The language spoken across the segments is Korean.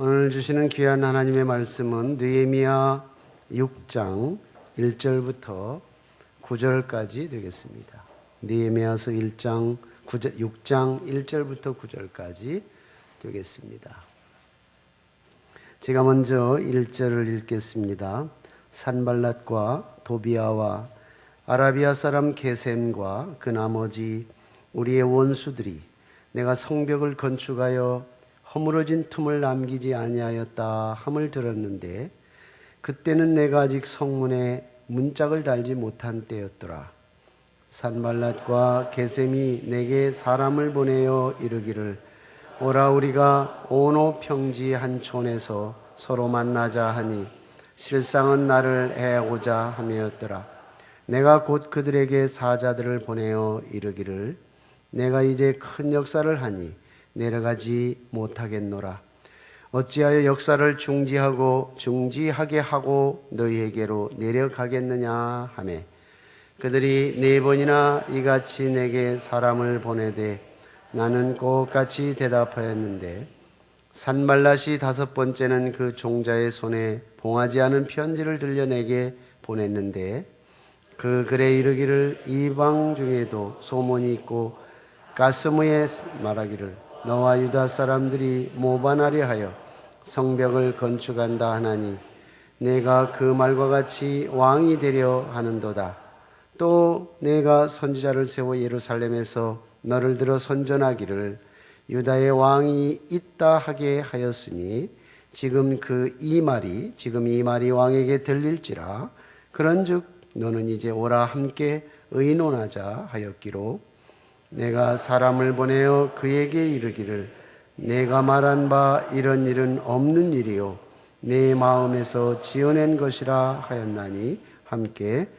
오늘 주시는 귀한 하나님의 말씀은 느헤미야 6장 1절부터 9절까지 되겠습니다. 느헤미야서 6장 1절부터 9절까지 되겠습니다. 제가 먼저 1절을 읽겠습니다. 산발랏과 도비아와 아라비아 사람 게셈과 그 나머지 우리의 원수들이 내가 성벽을 건축하여 허물어진 틈을 남기지 아니하였다 함을 들었는데 그때는 내가 아직 성문에 문짝을 달지 못한 때였더라. 산발랏과 게셈이 내게 사람을 보내어 이르기를 오라 우리가 오노 평지 한 촌에서 서로 만나자 하니 실상은 나를 해하고자 함이었더라. 내가 곧 그들에게 사자들을 보내어 이르기를 내가 이제 큰 역사를 하니 내려가지 못하겠노라. 어찌하여 역사를 중지하게 하고 너희에게로 내려가겠느냐 하매 그들이 4번이나 이같이 내게 사람을 보내되 나는 똑같이 대답하였는데 산발랏이 5번째는 그 종자의 손에 봉하지 않은 편지를 들려 내게 보냈는데 그 글에 이르기를 이방 중에도 소문이 있고 가스무에 말하기를 너와 유다 사람들이 모반하려 하여 성벽을 건축한다 하나니 내가 그 말과 같이 왕이 되려 하는도다. 또 내가 선지자를 세워 예루살렘에서 너를 들어 선전하기를 유다의 왕이 있다 하게 하였으니 지금 이 말이 왕에게 들릴지라. 그런즉 너는 이제 오라 함께 의논하자 하였기로 내가 사람을 보내어 그에게 이르기를 내가 말한 바 이런 일은 없는 일이요 내 마음에서 지어낸 것이라 하였나니 함께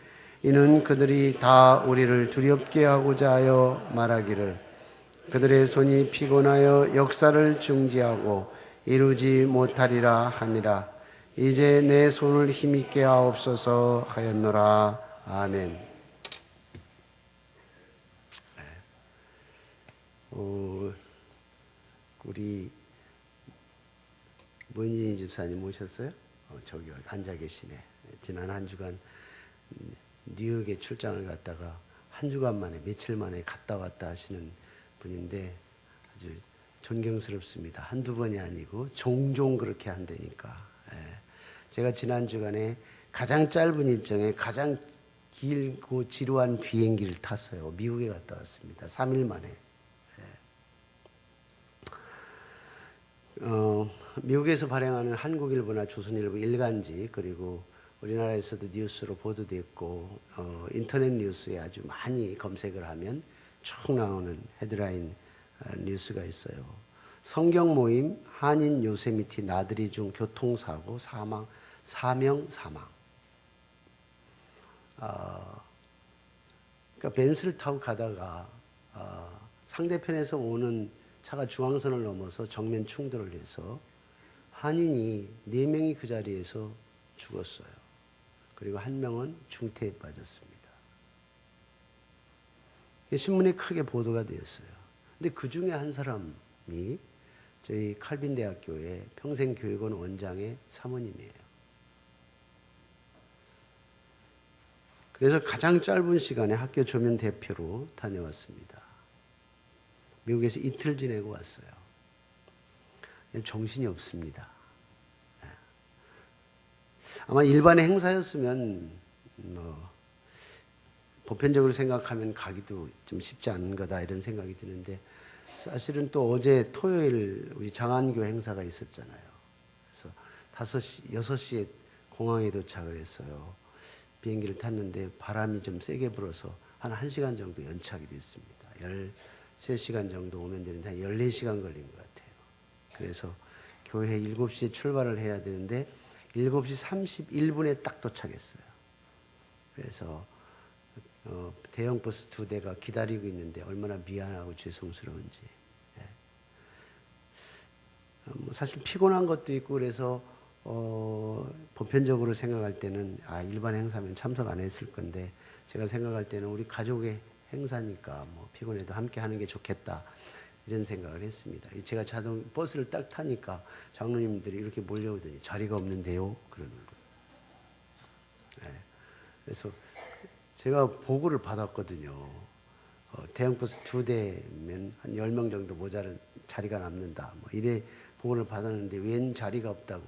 이는 그들이 다 우리를 두렵게 하고자 하여 말하기를 그들의 손이 피곤하여 역사를 중지하고 이루지 못하리라 함이라. 이제 내 손을 힘있게 하옵소서 하였노라. 아멘. 우리 문진희 집사님 오셨어요? 저기 앉아 계시네. 지난 한 주간 뉴욕에 출장을 갔다가 한 주간 만에 며칠 만에 갔다 왔다 하시는 분인데 아주 존경스럽습니다. 한두 번이 아니고 종종 그렇게 한다니까. 제가 지난 주간에 가장 짧은 일정에 가장 길고 지루한 비행기를 탔어요. 미국에 갔다 왔습니다. 3일 만에. 미국에서 발행하는 한국일보나 조선일보 일간지 그리고 우리나라에서도 뉴스로 보도됐고 인터넷 뉴스에 아주 많이 검색을 하면 쭉 나오는 헤드라인 뉴스가 있어요. 성경 모임 한인 요세미티 나들이 중 교통사고 사명 사망. 그러니까 벤츠를 타고 가다가 상대편에서 오는 차가 중앙선을 넘어서 정면 충돌을 해서 한인이 4명이 그 자리에서 죽었어요. 그리고 1명은 중태에 빠졌습니다. 신문에 크게 보도가 되었어요. 근데 그 중에 한 사람이 저희 칼빈대학교의 평생교육원 원장의 사모님이에요. 그래서 가장 짧은 시간에 학교 조면 대표로 다녀왔습니다. 미국에서 이틀 지내고 왔어요. 정신이 없습니다. 아마 일반의 행사였으면 보편적으로 생각하면 가기도 좀 쉽지 않은 거다 이런 생각이 드는데 사실은 또 어제 토요일 우리 장안교 행사가 있었잖아요. 그래서 5시, 6시에 공항에 도착을 했어요. 비행기를 탔는데 바람이 좀 세게 불어서 한 1시간 정도 연착이 됐습니다. 13시간 정도 오면 되는데 한 14시간 걸린 것 같아요. 그래서 교회 7시에 출발을 해야 되는데 7시 31분에 딱 도착했어요. 그래서 대형 버스 2대가 기다리고 있는데 얼마나 미안하고 죄송스러운지. 사실 피곤한 것도 있고 그래서 보편적으로 생각할 때는 일반 행사면 참석 안 했을 건데 제가 생각할 때는 우리 가족의 행사니까 뭐 피곤해도 함께 하는 게 좋겠다 이런 생각을 했습니다. 제가 자동 버스를 딱 타니까 장로님들이 이렇게 몰려오더니 자리가 없는데요? 그러는 거예요. 네. 그래서 제가 보고를 받았거든요. 대형버스 2대면 한 10명 정도 모자란 자리가 남는다. 뭐 이래 보고를 받았는데 웬 자리가 없다고.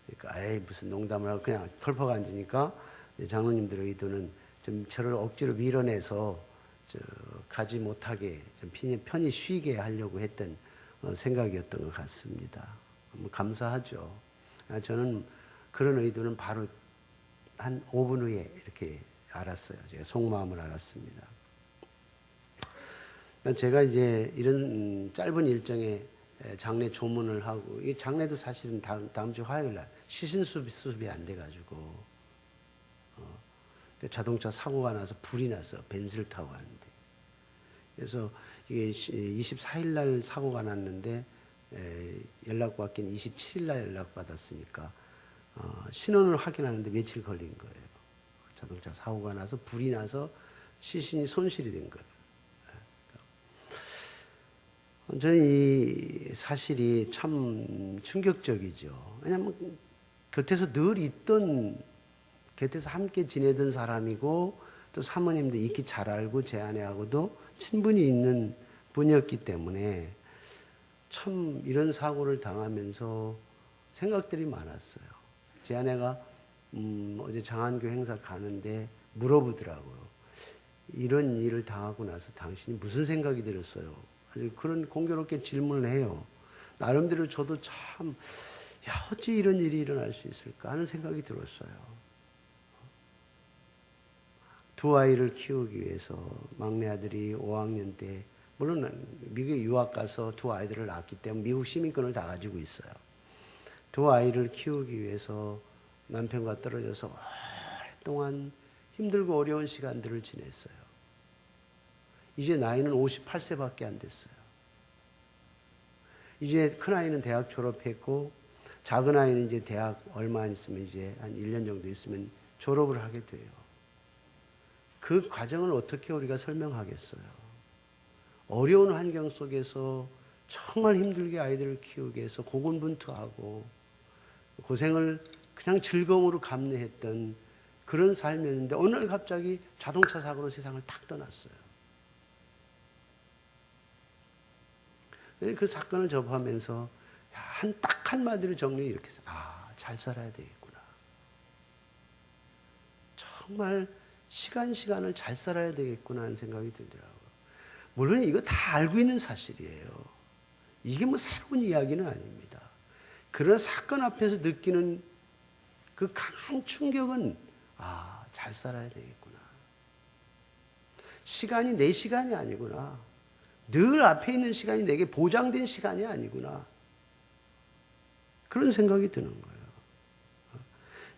그러니까 에이 무슨 농담을 하고 그냥 털퍼가 앉으니까 장로님들의 의도는 좀 저를 억지로 밀어내서 가지 못하게 좀 편히 쉬게 하려고 했던 생각이었던 것 같습니다. 감사하죠. 저는 그런 의도는 바로 한 5분 후에 이렇게 알았어요. 제가 속마음을 알았습니다. 제가 이제 이런 짧은 일정에 장례 조문을 하고, 이 장례도 사실은 다음 주 화요일 날 시신 수습이 안 돼가지고 자동차 사고가 나서 불이 났어. 벤츠를 타고 가는데. 그래서 이게 24일 날 사고가 났는데 연락받긴 27일 날 연락받았으니까 신원을 확인하는데 며칠 걸린 거예요. 자동차 사고가 나서 불이 나서 시신이 손실이 된 거예요. 저는 이 사실이 참 충격적이죠. 왜냐하면 곁에서 늘 있던, 곁에서 함께 지내던 사람이고 또 사모님도 익히 잘 알고 제 아내하고도 친분이 있는 분이었기 때문에 참 이런 사고를 당하면서 생각들이 많았어요. 제 아내가 어제 장안교 행사 가는데 물어보더라고요. 이런 일을 당하고 나서 당신이 무슨 생각이 들었어요? 아주 그런 공교롭게 질문을 해요. 나름대로 저도 참, 어찌 이런 일이 일어날 수 있을까 하는 생각이 들었어요. 두 아이를 키우기 위해서 막내 아들이 5학년 때, 물론 미국에 유학 가서 두 아이들을 낳았기 때문에 미국 시민권을 다 가지고 있어요. 두 아이를 키우기 위해서 남편과 떨어져서 오랫동안 힘들고 어려운 시간들을 지냈어요. 이제 나이는 58세밖에 안 됐어요. 이제 큰아이는 대학 졸업했고 작은 아이는 이제 대학 얼마 안 있으면 이제 한 1년 정도 있으면 졸업을 하게 돼요. 그 과정을 어떻게 우리가 설명하겠어요? 어려운 환경 속에서 정말 힘들게 아이들을 키우기 위해서 고군분투하고 고생을 그냥 즐거움으로 감내했던 그런 삶이었는데 어느 날 갑자기 자동차 사고로 세상을 탁 떠났어요. 그 사건을 접하면서 딱 한마디로 정리를 이렇게 했어요. 잘 살아야 되겠구나. 정말 시간을 잘 살아야 되겠구나 하는 생각이 들더라고요. 물론 이거 다 알고 있는 사실이에요. 이게 뭐 새로운 이야기는 아닙니다. 그러나 사건 앞에서 느끼는 그 강한 충격은 잘 살아야 되겠구나. 시간이 내 시간이 아니구나. 늘 앞에 있는 시간이 내게 보장된 시간이 아니구나. 그런 생각이 드는 거예요.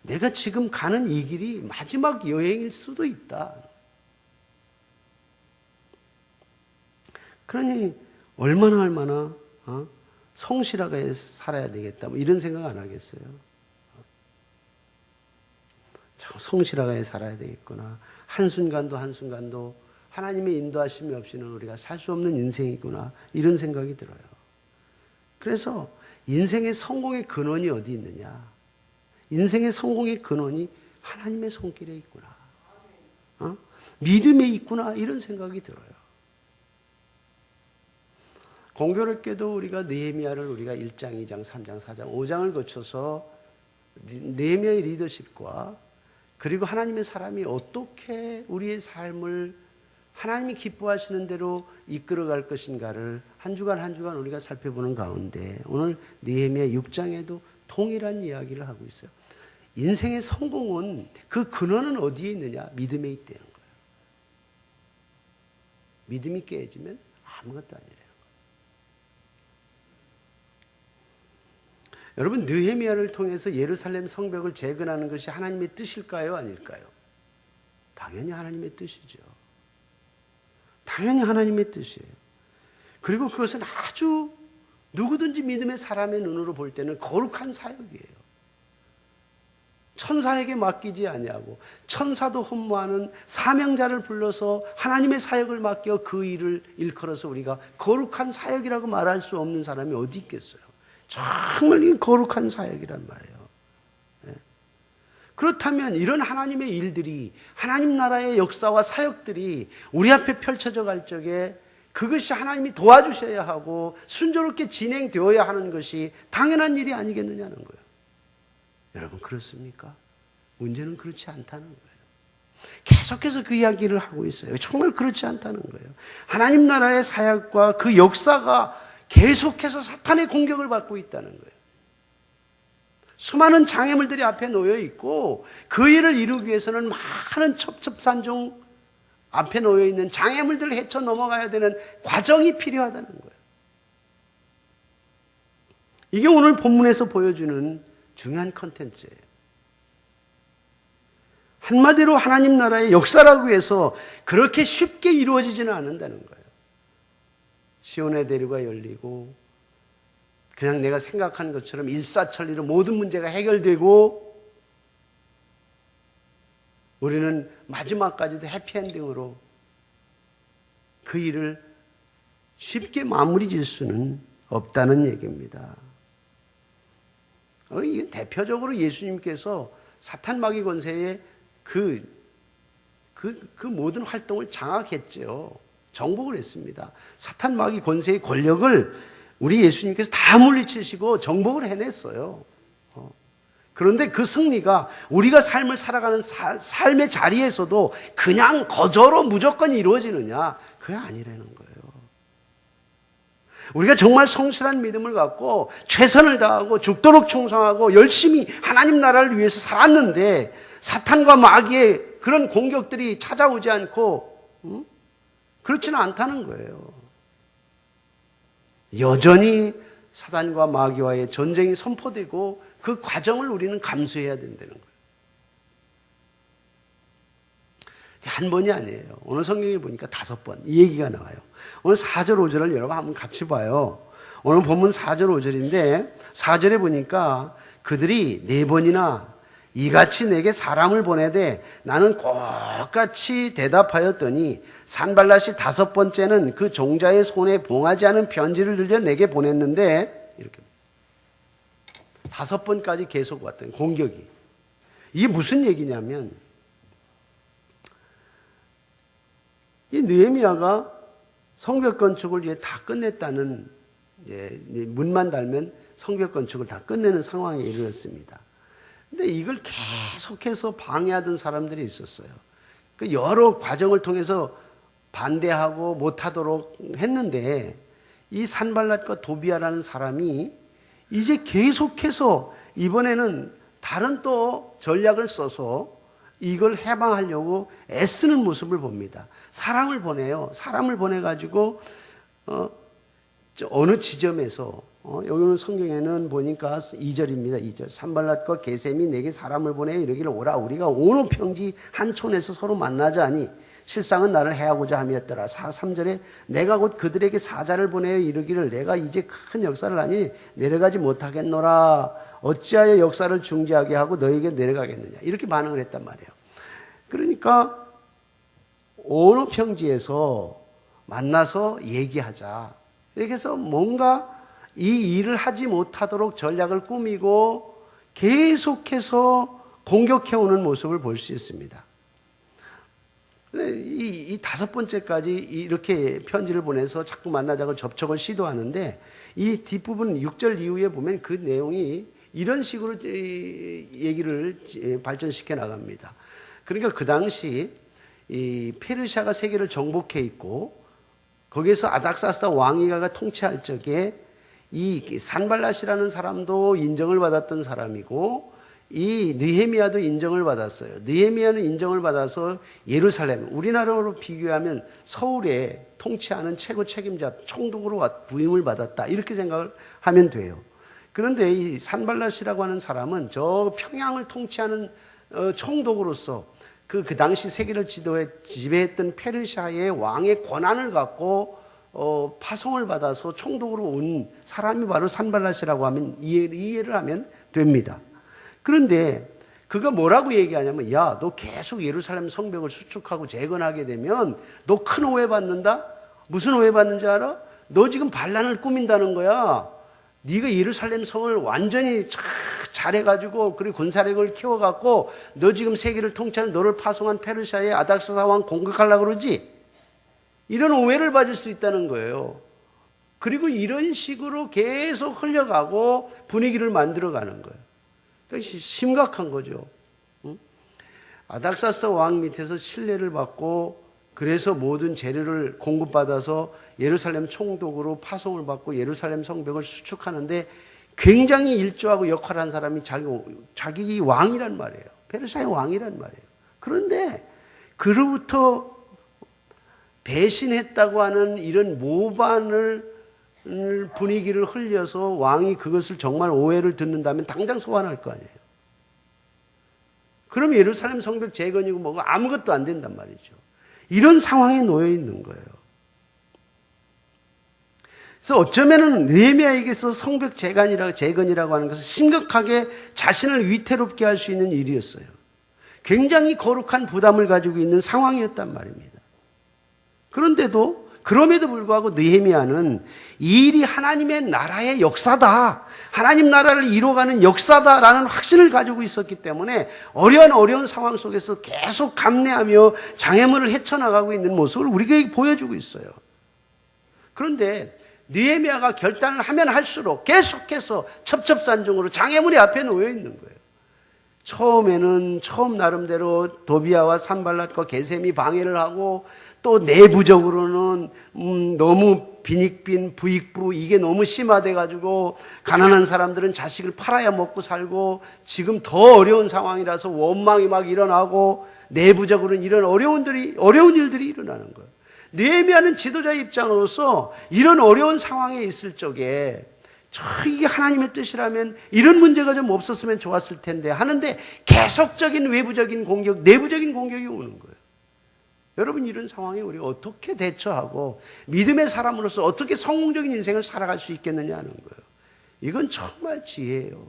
내가 지금 가는 이 길이 마지막 여행일 수도 있다. 그러니 얼마나 성실하게 살아야 되겠다. 뭐 이런 생각 안 하겠어요? 참 성실하게 살아야 되겠구나. 한순간도 하나님의 인도하심이 없이는 우리가 살 수 없는 인생이구나. 이런 생각이 들어요. 그래서 인생의 성공의 근원이 어디 있느냐? 인생의 성공의 근원이 하나님의 손길에 있구나. 믿음에 있구나. 이런 생각이 들어요. 공교롭게도 우리가 느헤미야를 우리가 1장, 2장, 3장, 4장, 5장을 거쳐서 느헤미야의 리더십과 그리고 하나님의 사람이 어떻게 우리의 삶을 하나님이 기뻐하시는 대로 이끌어갈 것인가를 한 주간 우리가 살펴보는 가운데 오늘 느헤미야 6장에도 동일한 이야기를 하고 있어요. 인생의 성공은 그 근원은 어디에 있느냐? 믿음에 있다는 거예요. 믿음이 깨지면 아무것도 아니래요. 여러분, 느헤미야를 통해서 예루살렘 성벽을 재건하는 것이 하나님의 뜻일까요? 아닐까요? 당연히 하나님의 뜻이죠. 당연히 하나님의 뜻이에요. 그리고 그것은 아주 누구든지 믿음의 사람의 눈으로 볼 때는 거룩한 사역이에요. 천사에게 맡기지 아니하고 천사도 흠모하는 사명자를 불러서 하나님의 사역을 맡겨 그 일을 일컬어서 우리가 거룩한 사역이라고 말할 수 없는 사람이 어디 있겠어요? 정말 이 거룩한 사역이란 말이에요. 네. 그렇다면 이런 하나님의 일들이, 하나님 나라의 역사와 사역들이 우리 앞에 펼쳐져 갈 적에 그것이 하나님이 도와주셔야 하고 순조롭게 진행되어야 하는 것이 당연한 일이 아니겠느냐는 거예요. 여러분, 그렇습니까? 문제는 그렇지 않다는 거예요. 계속해서 그 이야기를 하고 있어요. 정말 그렇지 않다는 거예요. 하나님 나라의 사역과 그 역사가 계속해서 사탄의 공격을 받고 있다는 거예요. 수많은 장애물들이 앞에 놓여 있고 그 일을 이루기 위해서는 많은 첩첩산중 앞에 놓여 있는 장애물들을 헤쳐 넘어가야 되는 과정이 필요하다는 거예요. 이게 오늘 본문에서 보여주는 중요한 컨텐츠예요. 한마디로 하나님 나라의 역사라고 해서 그렇게 쉽게 이루어지지는 않는다는 거예요. 시온의 대류가 열리고 그냥 내가 생각하는 것처럼 일사천리로 모든 문제가 해결되고 우리는 마지막까지도 해피엔딩으로 그 일을 쉽게 마무리 질 수는 없다는 얘기입니다. 대표적으로 예수님께서 사탄 마귀 권세의 그 모든 활동을 장악했죠. 정복을 했습니다. 사탄 마귀 권세의 권력을 우리 예수님께서 다 물리치시고 정복을 해냈어요. 그런데 그 승리가 우리가 삶을 살아가는 삶의 자리에서도 그냥 거저로 무조건 이루어지느냐? 그게 아니라는 거예요. 우리가 정말 성실한 믿음을 갖고 최선을 다하고 죽도록 충성하고 열심히 하나님 나라를 위해서 살았는데 사탄과 마귀의 그런 공격들이 찾아오지 않고 그렇지는 않다는 거예요. 여전히 사탄과 마귀와의 전쟁이 선포되고 그 과정을 우리는 감수해야 된다는 거예요. 한 번이 아니에요. 오늘 성경에 보니까 5번 이 얘기가 나와요. 오늘 4절 5절을 여러분 한번 같이 봐요. 오늘 본문 4절 5절인데 4절에 보니까 그들이 4번이나 이같이 내게 사람을 보내되 나는 똑같이 대답하였더니 산발랏이 5번째는 그 종자의 손에 봉하지 않은 편지를 들려 내게 보냈는데 이렇게 5번까지 계속 왔던 공격이. 이게 무슨 얘기냐면 이 느헤미야가 성벽 건축을 이제 다 끝냈다는, 문만 달면 성벽 건축을 다 끝내는 상황에 이르렀습니다. 근데 이걸 계속해서 방해하던 사람들이 있었어요. 그 여러 과정을 통해서 반대하고 못하도록 했는데 이 산발랏과 도비아라는 사람이 이제 계속해서 이번에는 다른 또 전략을 써서 이걸 해방하려고 애쓰는 모습을 봅니다. 사람을 보내요. 사람을 보내가지고 어느 지점에서 여기는 성경에는 보니까 2절입니다. 2절. 산발랏과 게셈이 내게 사람을 보내 이르기를 오라 우리가 온 평지 한 촌에서 서로 만나자니 실상은 나를 해하고자 함이었더라. 3절에 내가 곧 그들에게 사자를 보내어 이르기를 내가 이제 큰 역사를 하니 내려가지 못하겠노라. 어찌하여 역사를 중지하게 하고 너에게 내려가겠느냐. 이렇게 반응을 했단 말이에요. 그러니까 어느 평지에서 만나서 얘기하자. 이렇게 해서 뭔가 이 일을 하지 못하도록 전략을 꾸미고 계속해서 공격해오는 모습을 볼 수 있습니다. 이 5번째까지 이렇게 편지를 보내서 자꾸 만나자고 접촉을 시도하는데 이 뒷부분 6절 이후에 보면 그 내용이 이런 식으로 얘기를 발전시켜 나갑니다. 그러니까 그 당시 이 페르시아가 세계를 정복해 있고 거기에서 아닥사스다 왕이가 통치할 적에 이 산발랏이라는 사람도 인정을 받았던 사람이고 이 느헤미야도 인정을 받았어요. 느헤미야는 인정을 받아서 예루살렘, 우리나라로 비교하면 서울에 통치하는 최고 책임자 총독으로 부임을 받았다. 이렇게 생각을 하면 돼요. 그런데 이 산발랏이라고 하는 사람은 저 평양을 통치하는 총독으로서 그 당시 세계를 지배했던 페르시아의 왕의 권한을 갖고 파송을 받아서 총독으로 온 사람이 바로 산발랏이라고 하면 이해를 하면 됩니다. 그런데 그가 뭐라고 얘기하냐면, 야, 너 계속 예루살렘 성벽을 수축하고 재건하게 되면 너 큰 오해 받는다? 무슨 오해 받는지 알아? 너 지금 반란을 꾸민다는 거야. 네가 예루살렘 성을 완전히 잘해가지고 그리고 군사력을 키워갖고 너 지금 세계를 통치하는 너를 파송한 페르시아의 아닥사스 왕 공격하려고 그러지? 이런 오해를 받을 수 있다는 거예요. 그리고 이런 식으로 계속 흘려가고 분위기를 만들어가는 거예요. 심각한 거죠. 아닥사스 왕 밑에서 신뢰를 받고 그래서 모든 재료를 공급받아서 예루살렘 총독으로 파송을 받고 예루살렘 성벽을 수축하는데 굉장히 일조하고 역할을 한 사람이 자기 왕이란 말이에요. 페르시아의 왕이란 말이에요. 그런데 그로부터 배신했다고 하는 이런 모반을 분위기를 흘려서 왕이 그것을 정말 오해를 듣는다면 당장 소환할 거 아니에요. 그럼 예루살렘 성벽 재건이고 뭐고 아무것도 안 된단 말이죠. 이런 상황에 놓여 있는 거예요. 그래서 어쩌면은 느헤미야에게서 성벽 재건이라고 하는 것은 심각하게 자신을 위태롭게 할 수 있는 일이었어요. 굉장히 거룩한 부담을 가지고 있는 상황이었단 말입니다. 그럼에도 불구하고 느헤미야는 이 일이 하나님의 나라의 역사다, 하나님 나라를 이루어가는 역사다라는 확신을 가지고 있었기 때문에 어려운 상황 속에서 계속 감내하며 장애물을 헤쳐나가고 있는 모습을 우리에게 보여주고 있어요. 그런데 느헤미야가 결단을 하면 할수록 계속해서 첩첩산중으로 장애물이 앞에 놓여 있는 거예요. 처음 나름대로 도비아와 산발랏과 게셈이 방해를 하고 또 내부적으로는 너무 빈익빈 부익부 이게 너무 심화돼 가지고 가난한 사람들은 자식을 팔아야 먹고 살고 지금 더 어려운 상황이라서 원망이 막 일어나고 내부적으로는 이런 어려운 일들이 일어나는 거예요. 느헤미야는 지도자의 입장으로서 이런 어려운 상황에 있을 적에 이게 하나님의 뜻이라면 이런 문제가 좀 없었으면 좋았을 텐데 하는데 계속적인 외부적인 공격, 내부적인 공격이 오는 거예요. 여러분, 이런 상황에 우리가 어떻게 대처하고 믿음의 사람으로서 어떻게 성공적인 인생을 살아갈 수 있겠느냐 하는 거예요. 이건 정말 지혜예요.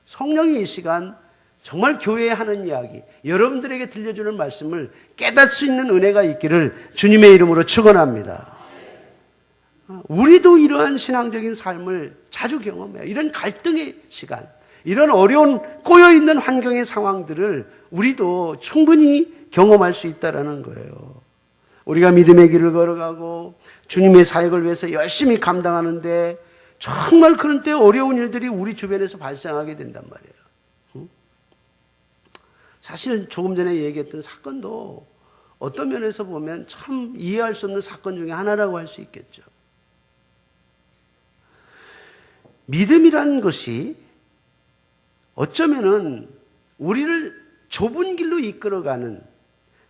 성령이 이 시간 정말 교회에 하는 이야기, 여러분들에게 들려주는 말씀을 깨달을 수 있는 은혜가 있기를 주님의 이름으로 축원합니다. 우리도 이러한 신앙적인 삶을 자주 경험해요. 이런 갈등의 시간, 이런 어려운 꼬여있는 환경의 상황들을 우리도 충분히 경험할 수 있다는 거예요. 우리가 믿음의 길을 걸어가고 주님의 사역을 위해서 열심히 감당하는데 정말 그런 때 어려운 일들이 우리 주변에서 발생하게 된단 말이에요. 사실 조금 전에 얘기했던 사건도 어떤 면에서 보면 참 이해할 수 없는 사건 중에 하나라고 할 수 있겠죠. 믿음이라는 것이 어쩌면은 우리를 좁은 길로 이끌어가는,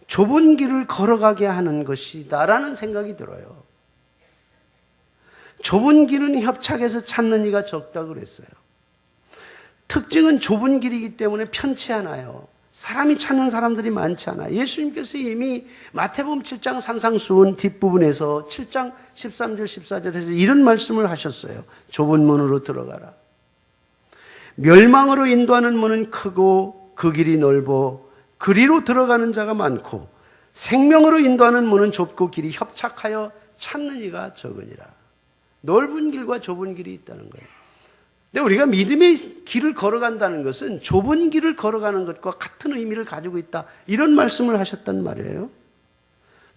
좁은 길을 걸어가게 하는 것이다라는 생각이 들어요. 좁은 길은 협착해서 찾는 이가 적다고 그랬어요. 특징은 좁은 길이기 때문에 편치 않아요. 사람이 찾는 사람들이 많지 않아요. 예수님께서 이미 마태복음 7장 산상수훈 뒷부분에서 7장 13절 14절에서 이런 말씀을 하셨어요. 좁은 문으로 들어가라. 멸망으로 인도하는 문은 크고 그 길이 넓어 그리로 들어가는 자가 많고 생명으로 인도하는 문은 좁고 길이 협착하여 찾는 이가 적으니라. 넓은 길과 좁은 길이 있다는 거예요. 근데 우리가 믿음의 길을 걸어간다는 것은 좁은 길을 걸어가는 것과 같은 의미를 가지고 있다, 이런 말씀을 하셨단 말이에요.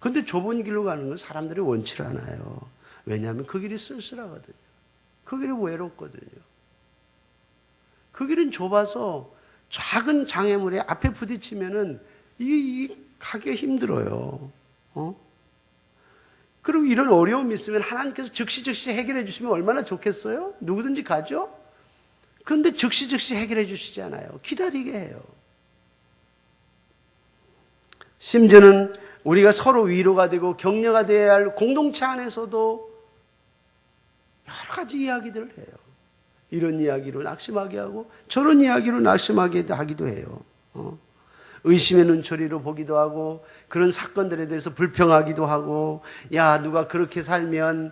그런데 좁은 길로 가는 건 사람들이 원치를 않아요. 왜냐하면 그 길이 쓸쓸하거든요. 그 길이 외롭거든요. 그 길은 좁아서 작은 장애물에 앞에 부딪히면은 이 가기가 힘들어요. 그리고 이런 어려움이 있으면 하나님께서 즉시 해결해 주시면 얼마나 좋겠어요? 누구든지 가죠? 그런데 즉시 해결해 주시지 않아요. 기다리게 해요. 심지어는 우리가 서로 위로가 되고 격려가 되어야 할 공동체 안에서도 여러 가지 이야기들을 해요. 이런 이야기로 낙심하게 하고 저런 이야기로 낙심하게 하기도 해요. 의심의 눈초리로 보기도 하고 그런 사건들에 대해서 불평하기도 하고, 야, 누가 그렇게 살면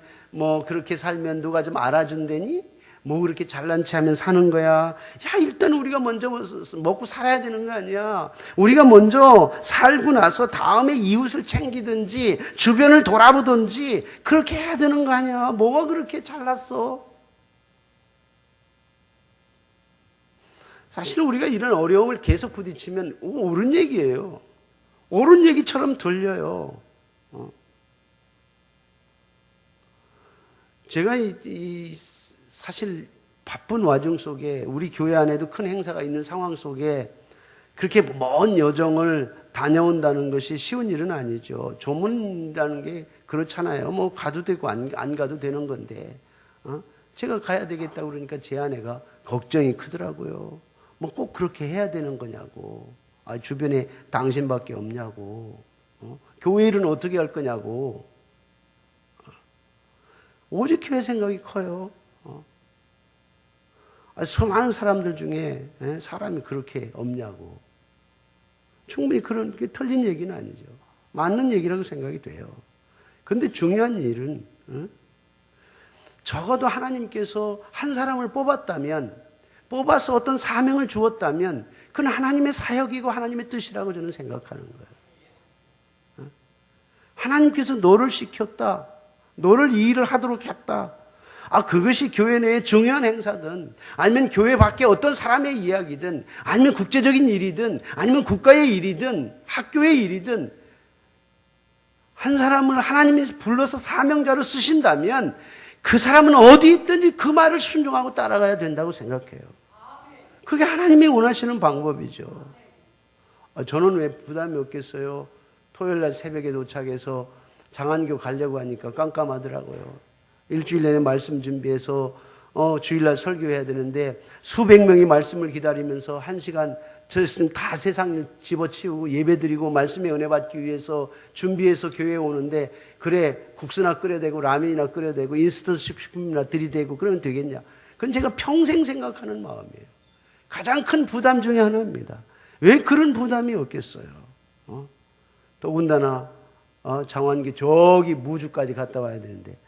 누가 좀 알아준다니? 뭐 그렇게 잘난 체 하면 사는 거야? 야, 일단 우리가 먼저 먹고 살아야 되는 거 아니야? 우리가 먼저 살고 나서 다음에 이웃을 챙기든지 주변을 돌아보든지 그렇게 해야 되는 거 아니야? 뭐가 그렇게 잘났어? 사실 우리가 이런 어려움을 계속 부딪히면 옳은 얘기예요. 옳은 얘기처럼 들려요. 제가 사실 바쁜 와중 속에 우리 교회 안에도 큰 행사가 있는 상황 속에 그렇게 먼 여정을 다녀온다는 것이 쉬운 일은 아니죠. 조문이라는 게 그렇잖아요. 뭐 가도 되고 안 가도 되는 건데 제가 가야 되겠다고 그러니까 제 아내가 걱정이 크더라고요. 뭐 꼭 그렇게 해야 되는 거냐고. 주변에 당신밖에 없냐고. 교회 일은 어떻게 할 거냐고. 오직 교회 생각이 커요. 수많은 사람들 중에 사람이 그렇게 없냐고. 충분히 그런 게 틀린 얘기는 아니죠. 맞는 얘기라고 생각이 돼요. 그런데 중요한 일은 적어도 하나님께서 한 사람을 뽑아서 어떤 사명을 주었다면 그건 하나님의 사역이고 하나님의 뜻이라고 저는 생각하는 거예요. 하나님께서 너를 시켰다. 너를 이 일을 하도록 했다. 그것이 교회 내의 중요한 행사든 아니면 교회 밖에 어떤 사람의 이야기든 아니면 국제적인 일이든 아니면 국가의 일이든 학교의 일이든 한 사람을 하나님이 불러서 사명자로 쓰신다면 그 사람은 어디 있든지 그 말을 순종하고 따라가야 된다고 생각해요. 그게 하나님이 원하시는 방법이죠. 저는 왜 부담이 없겠어요? 토요일 날 새벽에 도착해서 장안교 가려고 하니까 깜깜하더라고요. 일주일 내내 말씀 준비해서 주일날 설교해야 되는데 수백 명이 말씀을 기다리면서 1시간 저였으면 다 세상 집어치우고 예배드리고 말씀의 은혜 받기 위해서 준비해서 교회에 오는데 그래 국수나 끓여야 되고 라면이나 끓여야 되고 인스턴트 식품이나 들이대고 그러면 되겠냐. 그건 제가 평생 생각하는 마음이에요. 가장 큰 부담 중에 하나입니다. 왜 그런 부담이 없겠어요? 더군다나 장안기 저기 무주까지 갔다 와야 되는데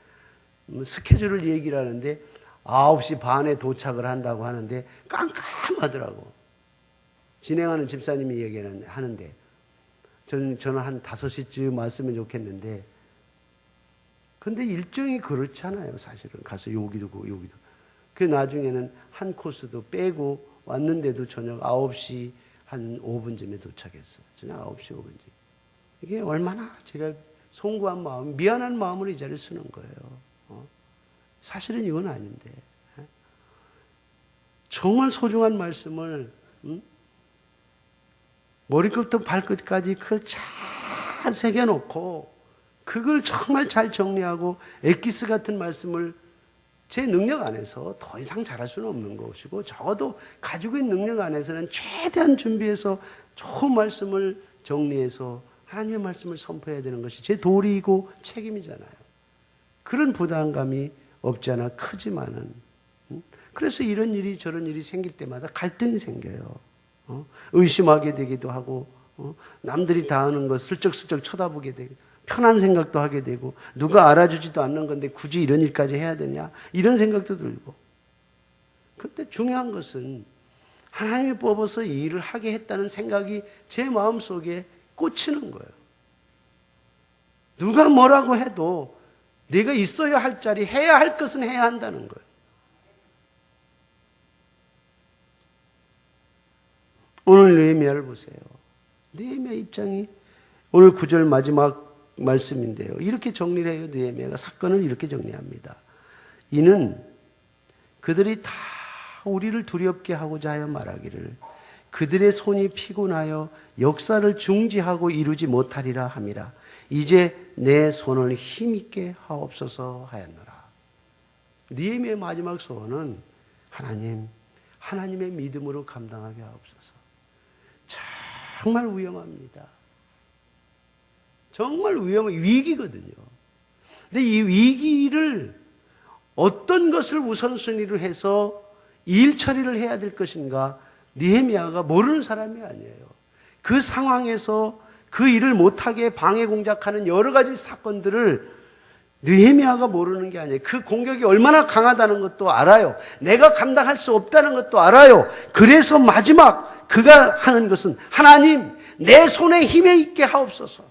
스케줄을 얘기를 하는데 9시 반에 도착을 한다고 하는데 깜깜하더라고. 진행하는 집사님이 얘기하는데 저는 한 5시쯤 왔으면 좋겠는데 근데 일정이 그렇잖아요. 사실은 가서 여기도 여기도. 그 나중에는 한 코스도 빼고 왔는데도 저녁 9시 한 5분쯤에 도착했어요. 저녁 9시 5분쯤. 이게 얼마나 제가 송구한 마음, 미안한 마음으로 이 자리에 쓰는 거예요. 사실은 이건 아닌데. 정말 소중한 말씀을 머리끝부터 발끝까지 그걸 잘 새겨놓고 그걸 정말 잘 정리하고 엑기스 같은 말씀을 제 능력 안에서 더 이상 잘할 수는 없는 것이고 적어도 가지고 있는 능력 안에서는 최대한 준비해서 좋은 말씀을 정리해서 하나님의 말씀을 선포해야 되는 것이 제 도리이고 책임이잖아요. 그런 부담감이 없지 않아 크지만은 그래서 이런 일이 저런 일이 생길 때마다 갈등이 생겨요. 의심하게 되기도 하고 남들이 다 하는 거 슬쩍슬쩍 쳐다보게 되고 편한 생각도 하게 되고 누가 알아주지도 않는 건데 굳이 이런 일까지 해야 되냐 이런 생각도 들고. 그런데 중요한 것은 하나님이 뽑아서 이 일을 하게 했다는 생각이 제 마음속에 꽂히는 거예요. 누가 뭐라고 해도 내가 있어야 할 자리, 해야 할 것은 해야 한다는 거예요. 오늘 느헤미야를 보세요. 느헤미야 입장이 오늘 9절 마지막 말씀인데요. 이렇게 정리를 해요. 느헤미야가 사건을 이렇게 정리합니다. 이는 그들이 다 우리를 두렵게 하고자 하여 말하기를 그들의 손이 피곤하여 역사를 중지하고 이루지 못하리라 함이라. 이제 내 손을 힘있게 하옵소서 하였노라. 느헤미야의 마지막 소원은 하나님의 믿음으로 감당하게 하옵소서. 정말 위험합니다. 정말 위험한 위기거든요. 근데 이 위기를 어떤 것을 우선순위로 해서 일 처리를 해야 될 것인가 느헤미야가 모르는 사람이 아니에요. 그 상황에서 그 일을 못하게 방해 공작하는 여러 가지 사건들을 느헤미야가 모르는 게 아니에요. 그 공격이 얼마나 강하다는 것도 알아요. 내가 감당할 수 없다는 것도 알아요. 그래서 마지막 그가 하는 것은 하나님 내 손에 힘에 있게 하옵소서.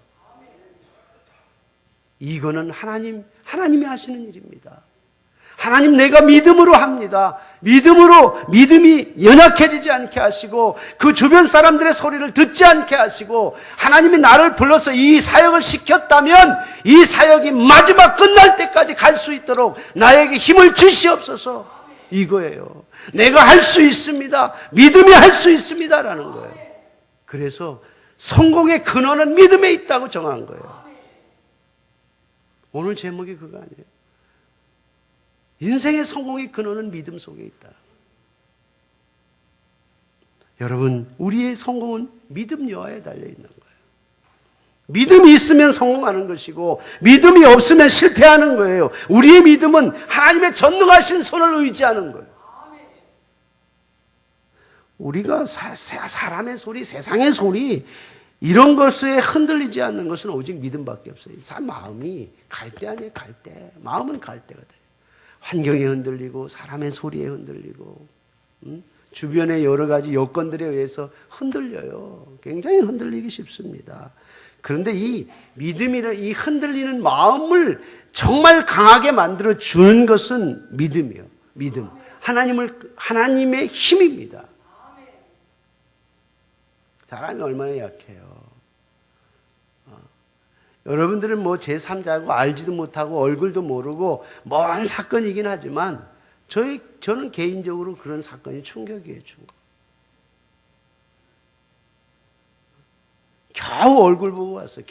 이거는 하나님이 하시는 일입니다. 하나님 내가 믿음으로 합니다. 믿음이 연약해지지 않게 하시고 그 주변 사람들의 소리를 듣지 않게 하시고 하나님이 나를 불러서 이 사역을 시켰다면 이 사역이 마지막 끝날 때까지 갈 수 있도록 나에게 힘을 주시옵소서. 이거예요. 내가 할 수 있습니다. 믿음이 할 수 있습니다라는 거예요. 그래서 성공의 근원은 믿음에 있다고 정한 거예요. 오늘 제목이 그거 아니에요. 인생의 성공의 근원은 믿음 속에 있다. 여러분, 우리의 성공은 믿음 여하에 달려있는 거예요. 믿음이 있으면 성공하는 것이고 믿음이 없으면 실패하는 거예요. 우리의 믿음은 하나님의 전능하신 손을 의지하는 거예요. 우리가 사람의 소리, 세상의 소리 이런 것에 흔들리지 않는 것은 오직 믿음밖에 없어요. 마음이 갈대 아니에요. 갈대. 마음은 갈대가 돼요. 환경에 흔들리고 사람의 소리에 흔들리고 주변의 여러 가지 여건들에 의해서 흔들려요. 굉장히 흔들리기 쉽습니다. 그런데 이 믿음이란 이 흔들리는 마음을 정말 강하게 만들어 주는 것은 믿음이에요. 믿음. 하나님의 힘입니다. 사람이 얼마나 약해요. 여러분들은 뭐 제3자고 알지도 못하고 얼굴도 모르고 먼 사건이긴 하지만 저는 개인적으로 그런 사건이 충격이에요. 겨우 얼굴 보고 왔어요.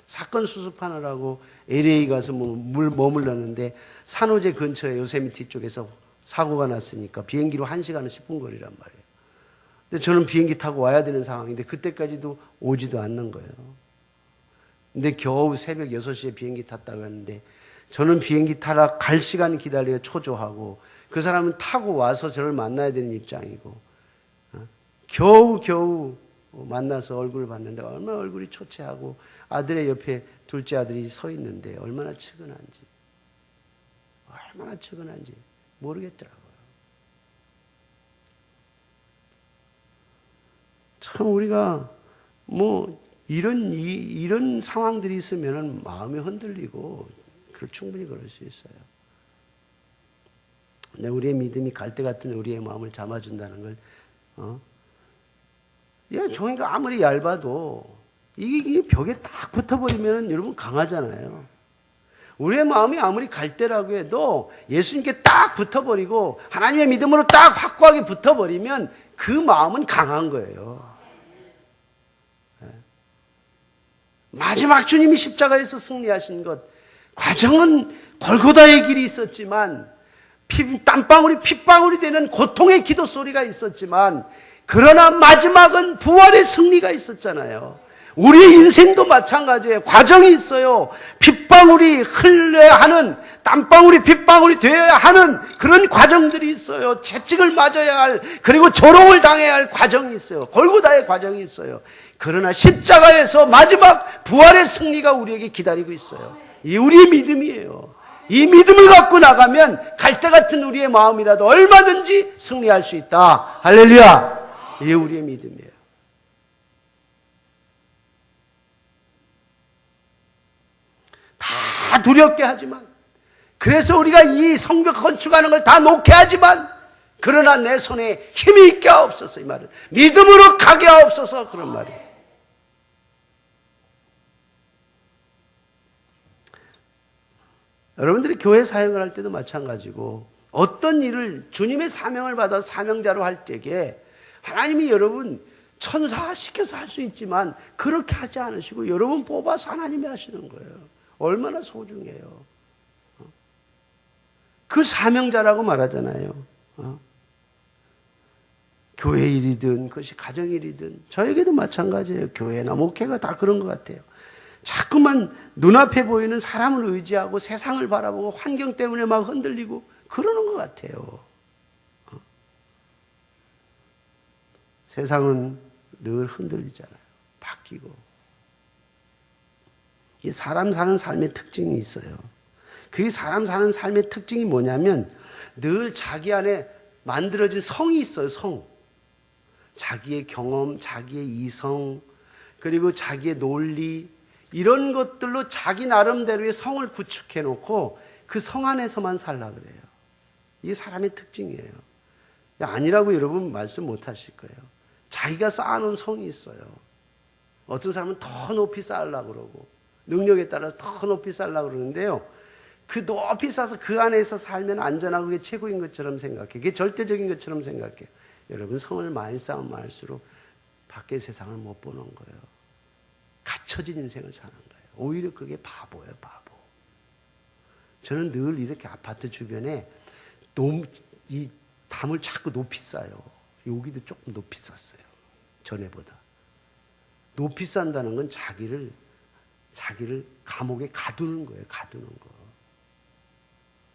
사건 수습하느라고 LA 가서 머물렀는데 산호제 근처에 요세미티 쪽에서 사고가 났으니까 비행기로 1시간 10분 거리란 말이에요. 근데 저는 비행기 타고 와야 되는 상황인데 그때까지도 오지도 않는 거예요. 근데 겨우 새벽 6시에 비행기 탔다고 했는데 저는 비행기 타러 갈 시간 기다려 초조하고 그 사람은 타고 와서 저를 만나야 되는 입장이고 겨우 만나서 얼굴을 봤는데 얼마나 얼굴이 초췌하고 아들의 옆에 둘째 아들이 서 있는데 얼마나 측은한지 모르겠더라고요. 참 우리가 이런 상황들이 있으면 마음이 흔들리고 충분히 그럴 수 있어요. 근데 우리의 믿음이 갈대 같은 우리의 마음을 잡아준다는 걸, 종이가 아무리 얇아도 이게 벽에 딱 붙어버리면 여러분 강하잖아요. 우리의 마음이 아무리 갈대라고 해도 예수님께 딱 붙어버리고 하나님의 믿음으로 딱 확고하게 붙어버리면 그 마음은 강한 거예요. 마지막 주님이 십자가에서 승리하신 것, 과정은 골고다의 길이 있었지만 땀방울이 핏방울이 되는 고통의 기도 소리가 있었지만 그러나 마지막은 부활의 승리가 있었잖아요. 우리의 인생도 마찬가지예요. 과정이 있어요. 핏방울이 흘러야 하는, 땀방울이 핏방울이 되어야 하는 그런 과정들이 있어요. 채찍을 맞아야 할, 그리고 조롱을 당해야 할 과정이 있어요. 골고다의 과정이 있어요. 그러나 십자가에서 마지막 부활의 승리가 우리에게 기다리고 있어요. 이 우리의 믿음이에요. 이 믿음을 갖고 나가면 갈대 같은 우리의 마음이라도 얼마든지 승리할 수 있다. 할렐루야. 이게 우리의 믿음이에요. 다 두렵게 하지만, 그래서 우리가 이 성벽 건축하는 걸 다 놓게 하지만, 그러나 내 손에 힘이 있게 하옵소서. 이 말은 믿음으로 가게 하옵소서. 그런 말이에요. 여러분들이 교회 사역을 할 때도 마찬가지고 어떤 일을 주님의 사명을 받아 사명자로 할 때에 하나님이 여러분 천사 시켜서 할 수 있지만 그렇게 하지 않으시고 여러분 뽑아서 하나님이 하시는 거예요. 얼마나 소중해요. 그 사명자라고 말하잖아요. 교회 일이든 그것이 가정 일이든 저에게도 마찬가지예요. 교회나 목회가 다 그런 것 같아요. 자꾸만 눈앞에 보이는 사람을 의지하고 세상을 바라보고 환경 때문에 막 흔들리고 그러는 것 같아요. 세상은 늘 흔들리잖아요. 바뀌고. 이게 사람 사는 삶의 특징이 있어요. 그게 사람 사는 삶의 특징이 뭐냐면 늘 자기 안에 만들어진 성이 있어요. 성. 자기의 경험, 자기의 이성, 그리고 자기의 논리, 이런 것들로 자기 나름대로의 성을 구축해 놓고 그 성 안에서만 살라 그래요. 이게 사람의 특징이에요. 아니라고 여러분 말씀 못 하실 거예요. 자기가 쌓아놓은 성이 있어요. 어떤 사람은 더 높이 쌓으려고 그러고 능력에 따라서 더 높이 쌓으려고 그러는데요. 그 높이 쌓아서 그 안에서 살면 안전하고 그게 최고인 것처럼 생각해. 그게 절대적인 것처럼 생각해. 여러분 성을 많이 쌓으면 많을수록 밖의 세상을 못 보는 거예요. 갇혀진 인생을 사는 거예요. 오히려 그게 바보예요, 바보. 저는 늘 이렇게 아파트 주변에 이 담을 자꾸 높이 쌓아요. 여기도 조금 높이 쌓았어요. 전에보다. 높이 쌓는다는 건 자기를 감옥에 가두는 거예요. 가두는 거.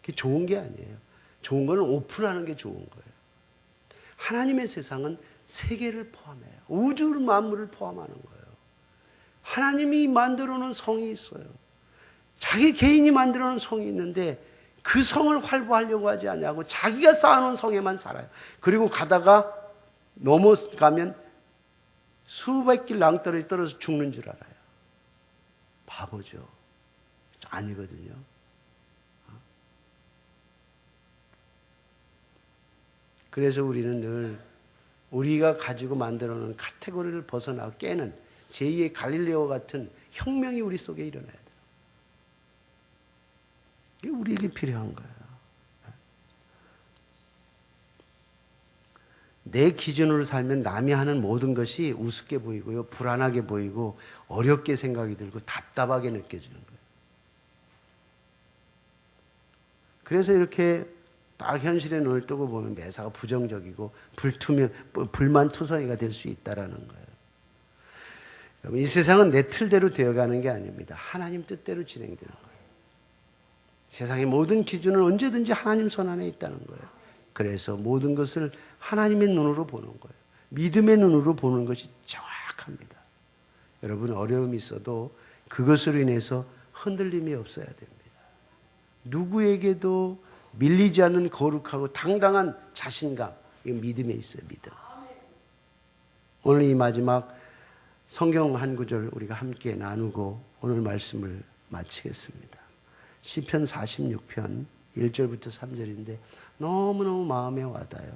그게 좋은 게 아니에요. 좋은 건 오픈하는 게 좋은 거예요. 하나님의 세상은 세계를 포함해요. 우주 만물을 포함하는 거예요. 하나님이 만들어 놓은 성이 있어요. 자기 개인이 만들어 놓은 성이 있는데 그 성을 활보하려고 하지 않냐고 자기가 쌓아놓은 성에만 살아요. 그리고 가다가 넘어가면 수백 길 낭떠러지 떨어져서 죽는 줄 알아요. 바보죠. 아니거든요. 그래서 우리는 늘 우리가 가지고 만들어 놓은 카테고리를 벗어나 깨는 제2의 갈릴레오 같은 혁명이 우리 속에 일어나야 돼요. 이게 우리에게 필요한 거예요. 내 기준으로 살면 남이 하는 모든 것이 우습게 보이고요, 불안하게 보이고 어렵게 생각이 들고 답답하게 느껴지는 거예요. 그래서 이렇게 딱 현실의 눈을 뜨고 보면 매사가 부정적이고 불만투성이가 될 수 있다는 거예요. 여러분, 이 세상은 내 틀대로 되어가는 게 아닙니다. 하나님 뜻대로 진행되는 거예요. 세상의 모든 기준은 언제든지 하나님 손 안에 있다는 거예요. 그래서 모든 것을 하나님의 눈으로 보는 거예요. 믿음의 눈으로 보는 것이 정확합니다. 여러분, 어려움이 있어도 그것으로 인해서 흔들림이 없어야 됩니다. 누구에게도 밀리지 않는 거룩하고 당당한 자신감, 이거 믿음에 있어요. 믿음. 오늘 이 마지막 성경 한 구절 우리가 함께 나누고 오늘 말씀을 마치겠습니다. 시편 46편 1절부터 3절인데 너무너무 마음에 와닿아요.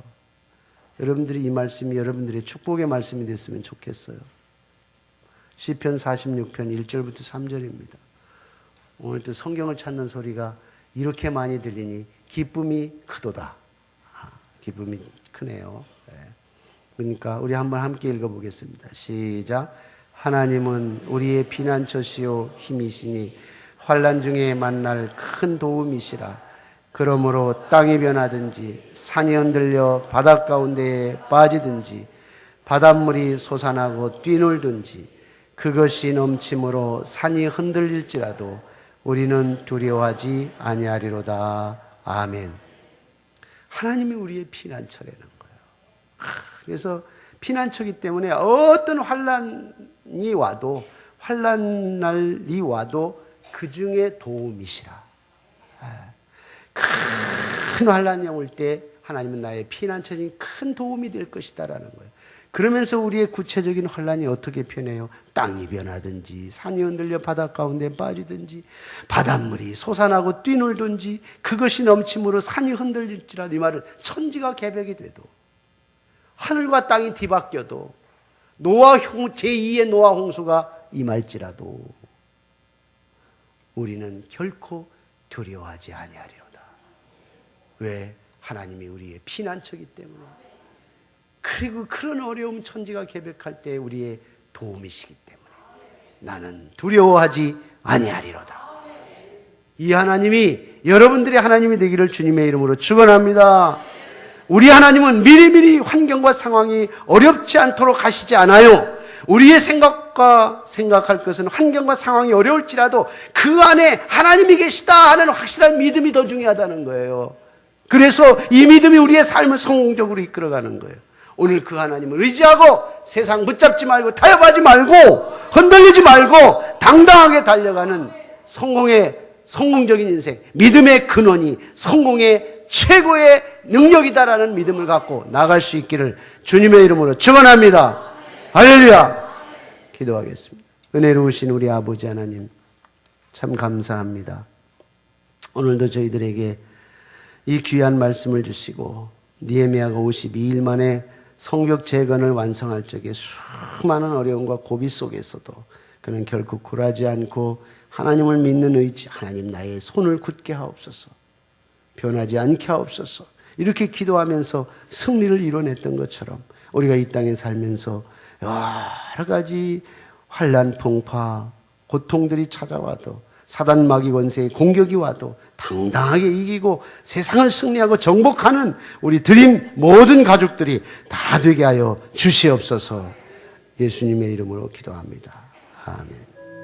여러분들이 이 말씀이 여러분들의 축복의 말씀이 됐으면 좋겠어요. 시편 46편 1절부터 3절입니다. 오늘 또 성경을 찾는 소리가 이렇게 많이 들리니 기쁨이 크도다. 기쁨이 크네요. 네. 그러니까 우리 한번 함께 읽어보겠습니다. 시작. 하나님은 우리의 피난처시요 힘이시니 환난 중에 만날 큰 도움이시라. 그러므로 땅이 변하든지 산이 흔들려 바닷 가운데에 빠지든지 바닷물이 솟아나고 뛰놀든지 그것이 넘침으로 산이 흔들릴지라도 우리는 두려워하지 아니하리로다. 아멘. 하나님이 우리의 피난처라는 거예요. 그래서 피난처이기 때문에 어떤 환난이 와도 환난날이 와도 그 중에 도움이시라. 큰 환난이 올 때 하나님은 나의 피난처인 큰 도움이 될 것이다라는 거예요. 그러면서 우리의 구체적인 환난이 어떻게 변해요? 땅이 변하든지 산이 흔들려 바닷 가운데 빠지든지 바닷물이 솟아나고 뛰놀든지 그것이 넘침으로 산이 흔들릴지라도, 이 말은 천지가 개벽이 돼도 하늘과 땅이 뒤바뀌어도 제2의 노아 홍수가 임할지라도 우리는 결코 두려워하지 아니하리로다. 왜? 하나님이 우리의 피난처이기 때문에. 그리고 그런 어려움 천지가 개벽할 때 우리의 도움이시기 때문에 나는 두려워하지 아니하리로다. 이 하나님이 여러분들의 하나님이 되기를 주님의 이름으로 축원합니다. 우리 하나님은 미리미리 환경과 상황이 어렵지 않도록 하시지 않아요. 우리의 생각할 것은 환경과 상황이 어려울지라도 그 안에 하나님이 계시다 하는 확실한 믿음이 더 중요하다는 거예요. 그래서 이 믿음이 우리의 삶을 성공적으로 이끌어가는 거예요. 오늘 그 하나님을 의지하고 세상 붙잡지 말고 타협하지 말고 흔들리지 말고 당당하게 달려가는 성공적인 인생, 믿음의 근원이 성공의 최고의 능력이다라는 믿음을 갖고 나갈 수 있기를 주님의 이름으로 축원합니다. 할렐루야. 기도하겠습니다. 은혜로우신 우리 아버지 하나님, 참 감사합니다. 오늘도 저희들에게 이 귀한 말씀을 주시고 느헤미야가 52일 만에 성벽 재건을 완성할 적에 수많은 어려움과 고비 속에서도 그는 결코 굴하지 않고 하나님을 믿는 의지, 하나님 나의 손을 굳게 하옵소서, 변하지 않게 하옵소서, 이렇게 기도하면서 승리를 이뤄냈던 것처럼 우리가 이 땅에 살면서 여러 가지 환난, 풍파, 고통들이 찾아와도 사단 마귀 권세의 공격이 와도 당당하게 이기고 세상을 승리하고 정복하는 우리 드림 모든 가족들이 다 되게 하여 주시옵소서. 예수님의 이름으로 기도합니다. 아멘.